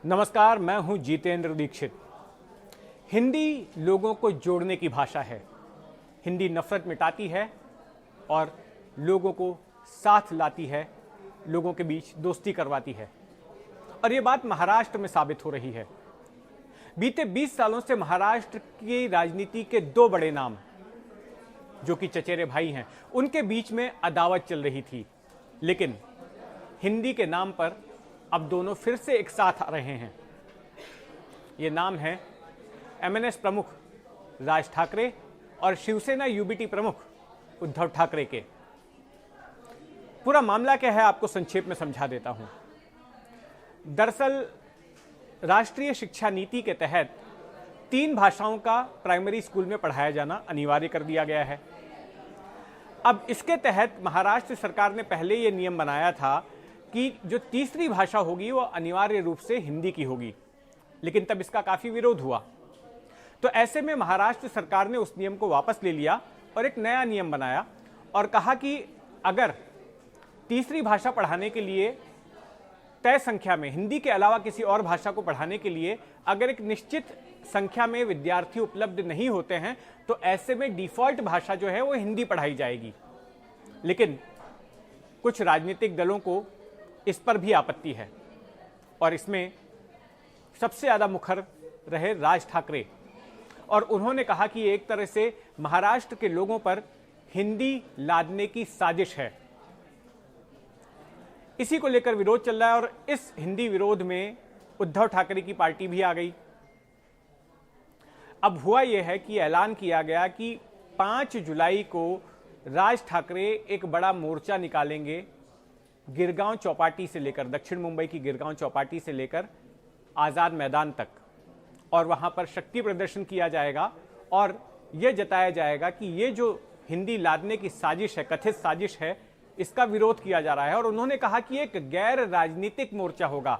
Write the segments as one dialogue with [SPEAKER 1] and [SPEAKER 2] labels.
[SPEAKER 1] नमस्कार, मैं हूं जितेंद्र दीक्षित। हिंदी लोगों को जोड़ने की भाषा है। हिंदी नफरत मिटाती है और लोगों को साथ लाती है, लोगों के बीच दोस्ती करवाती है। और ये बात महाराष्ट्र में साबित हो रही है। बीते 20 सालों से महाराष्ट्र की राजनीति के दो बड़े नाम, जो कि चचेरे भाई हैं, उनके बीच में अदावत चल रही थी। लेकिन हिंदी के नाम पर अब दोनों फिर से एक साथ आ रहे हैं। ये नाम है एमएनएस प्रमुख राज ठाकरे और शिवसेना यूबीटी प्रमुख उद्धव ठाकरे के। पूरा मामला क्या है आपको संक्षेप में समझा देता हूं। दरअसल राष्ट्रीय शिक्षा नीति के तहत 3 भाषाओं का प्राइमरी स्कूल में पढ़ाया जाना अनिवार्य कर दिया गया है। अब इसके तहत महाराष्ट्र सरकार ने पहले यह नियम बनाया था कि जो तीसरी भाषा होगी वो अनिवार्य रूप से हिंदी की होगी, लेकिन तब इसका काफी विरोध हुआ। तो ऐसे में महाराष्ट्र सरकार ने उस नियम को वापस ले लिया और एक नया नियम बनाया और कहा कि अगर तीसरी भाषा पढ़ाने के लिए तय संख्या में, हिंदी के अलावा किसी और भाषा को पढ़ाने के लिए अगर एक निश्चित संख्या में विद्यार्थी उपलब्ध नहीं होते हैं, तो ऐसे में डिफॉल्ट भाषा जो है वो हिंदी पढ़ाई जाएगी। लेकिन कुछ राजनीतिक दलों को इस पर भी आपत्ति है और इसमें सबसे ज्यादा मुखर रहे राज ठाकरे, और उन्होंने कहा कि एक तरह से महाराष्ट्र के लोगों पर हिंदी लादने की साजिश है। इसी को लेकर विरोध चल रहा है और इस हिंदी विरोध में उद्धव ठाकरे की पार्टी भी आ गई। अब हुआ यह है कि ऐलान किया गया कि 5 जुलाई को राज ठाकरे एक बड़ा मोर्चा निकालेंगे गिरगांव चौपाटी से लेकर, दक्षिण मुंबई की गिरगांव चौपाटी से लेकर आजाद मैदान तक, और वहां पर शक्ति प्रदर्शन किया जाएगा और यह जताया जाएगा कि ये जो हिंदी लादने की साजिश है, कथित साजिश है, इसका विरोध किया जा रहा है। और उन्होंने कहा कि एक गैर राजनीतिक मोर्चा होगा,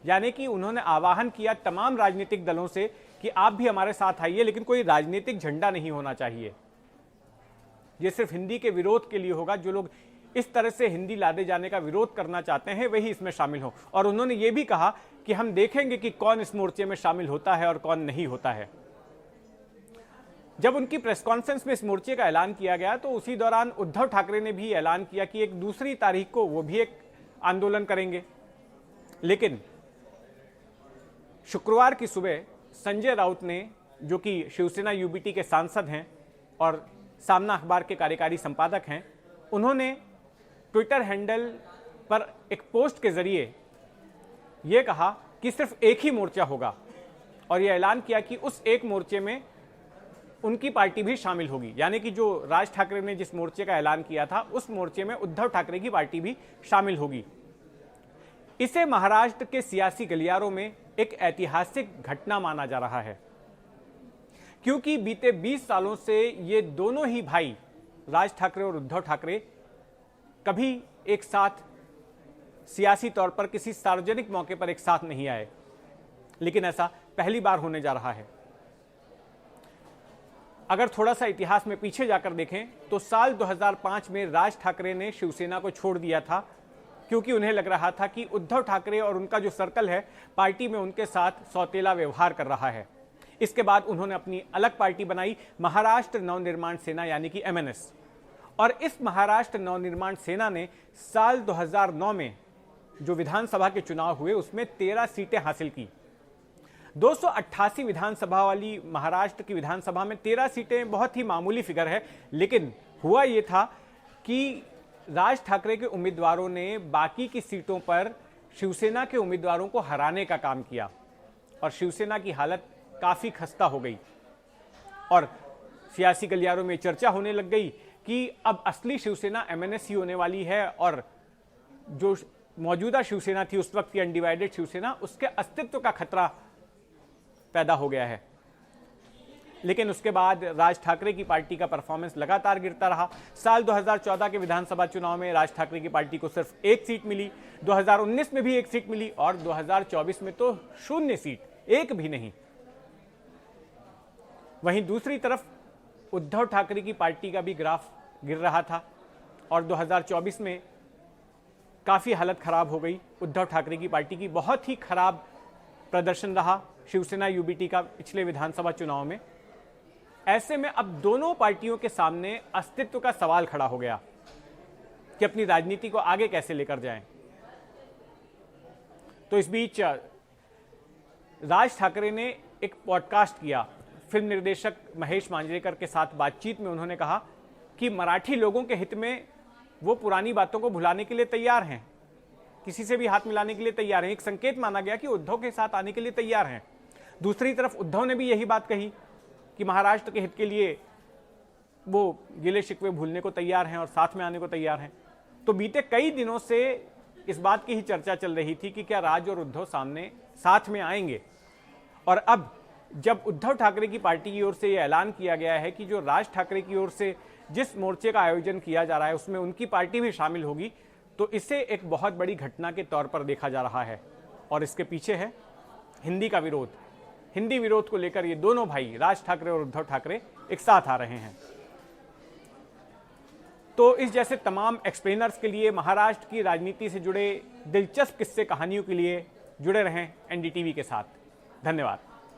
[SPEAKER 1] यानी कि उन्होंने आह्वान किया तमाम राजनीतिक दलों से कि आप भी हमारे साथ आइए, लेकिन कोई राजनीतिक झंडा नहीं होना चाहिए। यह सिर्फ हिंदी के विरोध के लिए होगा। जो लोग इस तरह से हिंदी लादे जाने का विरोध करना चाहते हैं वही इसमें शामिल हो। और उन्होंने ये भी कहा कि हम देखेंगे कि कौन इस मोर्चे में शामिल होता है और कौन नहीं होता है। जब उनकी प्रेस कॉन्फ्रेंस में इस मोर्चे का ऐलान किया गया तो उसी दौरान उद्धव ठाकरे ने भी ऐलान किया कि एक दूसरी तारीख को वो भी एक आंदोलन करेंगे। लेकिन शुक्रवार की सुबह संजय राउत ने, जो कि शिवसेना यूबीटी के सांसद हैं और सामना अखबार के कार्यकारी संपादक हैं, उन्होंने ट्विटर हैंडल पर एक पोस्ट के जरिए यह कहा कि सिर्फ एक ही मोर्चा होगा और यह ऐलान किया कि उस एक मोर्चे में उनकी पार्टी भी शामिल होगी। यानी कि जो राज ठाकरे ने जिस मोर्चे का ऐलान किया था उस मोर्चे में उद्धव ठाकरे की पार्टी भी शामिल होगी। इसे महाराष्ट्र के सियासी गलियारों में एक ऐतिहासिक घटना माना जा रहा है, क्योंकि बीते 20 सालों से ये दोनों ही भाई राज ठाकरे और उद्धव ठाकरे कभी एक साथ सियासी तौर पर किसी सार्वजनिक मौके पर एक साथ नहीं आए, लेकिन ऐसा पहली बार होने जा रहा है। अगर थोड़ा सा इतिहास में पीछे जाकर देखें तो साल 2005 में राज ठाकरे ने शिवसेना को छोड़ दिया था, क्योंकि उन्हें लग रहा था कि उद्धव ठाकरे और उनका जो सर्कल है पार्टी में उनके साथ सौतेला व्यवहार कर रहा है। इसके बाद उन्होंने अपनी अलग पार्टी बनाई, महाराष्ट्र नवनिर्माण सेना, यानी कि एमएनएस। और इस महाराष्ट्र नवनिर्माण सेना ने साल 2009 में जो विधानसभा के चुनाव हुए उसमें 13 सीटें हासिल की। 288 विधानसभा वाली महाराष्ट्र की विधानसभा में 13 सीटें बहुत ही मामूली फिगर है। लेकिन हुआ यह था कि राज ठाकरे के उम्मीदवारों ने बाकी की सीटों पर शिवसेना के उम्मीदवारों को हराने का काम किया और शिवसेना की हालत काफी खस्ता हो गई। और सियासी गलियारों में चर्चा होने लग गई कि अब असली शिवसेना एमएनएस ही होने वाली है और जो मौजूदा शिवसेना थी उस वक्त की अनडिवाइडेड शिवसेना, उसके अस्तित्व का खतरा पैदा हो गया है। लेकिन उसके बाद राज ठाकरे की पार्टी का परफॉर्मेंस लगातार गिरता रहा। साल 2014 के विधानसभा चुनाव में राज ठाकरे की पार्टी को सिर्फ 1 सीट मिली, 2019 में भी 1 सीट मिली और 2024 में तो 0 सीट, एक भी नहीं। वहीं दूसरी तरफ उद्धव ठाकरे की पार्टी का भी ग्राफ गिर रहा था और 2024 में काफी हालत खराब हो गई। उद्धव ठाकरे की पार्टी की बहुत ही खराब प्रदर्शन रहा शिवसेना यूबीटी का पिछले विधानसभा चुनाव में। ऐसे में अब दोनों पार्टियों के सामने अस्तित्व का सवाल खड़ा हो गया कि अपनी राजनीति को आगे कैसे लेकर जाएं। तो इस बीच राज ठाकरे ने एक पॉडकास्ट किया। फिल्म निर्देशक महेश मांजरेकर के साथ बातचीत में उन्होंने कहा कि मराठी लोगों के हित में वो पुरानी बातों को भुलाने के लिए तैयार हैं, किसी से भी हाथ मिलाने के लिए तैयार हैं। एक संकेत माना गया कि उद्धव के साथ आने के लिए तैयार हैं। दूसरी तरफ उद्धव ने भी यही बात कही कि महाराष्ट्र के हित के लिए वो गिले शिकवे भूलने को तैयार हैं और साथ में आने को तैयार हैं। तो बीते कई दिनों से इस बात की ही चर्चा चल रही थी कि क्या राज और उद्धव सामने साथ में आएंगे। और अब जब उद्धव ठाकरे की पार्टी की ओर से यह ऐलान किया गया है कि जो राज ठाकरे की ओर से जिस मोर्चे का आयोजन किया जा रहा है उसमें उनकी पार्टी भी शामिल होगी, तो इसे एक बहुत बड़ी घटना के तौर पर देखा जा रहा है। और इसके पीछे है हिंदी का विरोध। हिंदी विरोध को लेकर ये दोनों भाई राज ठाकरे और उद्धव ठाकरे एक साथ आ रहे हैं। तो इस जैसे तमाम एक्सप्लेनर्स के लिए, महाराष्ट्र की राजनीति से जुड़े दिलचस्प किस्से कहानियों के लिए जुड़े रहें एनडीटीवी के साथ। धन्यवाद।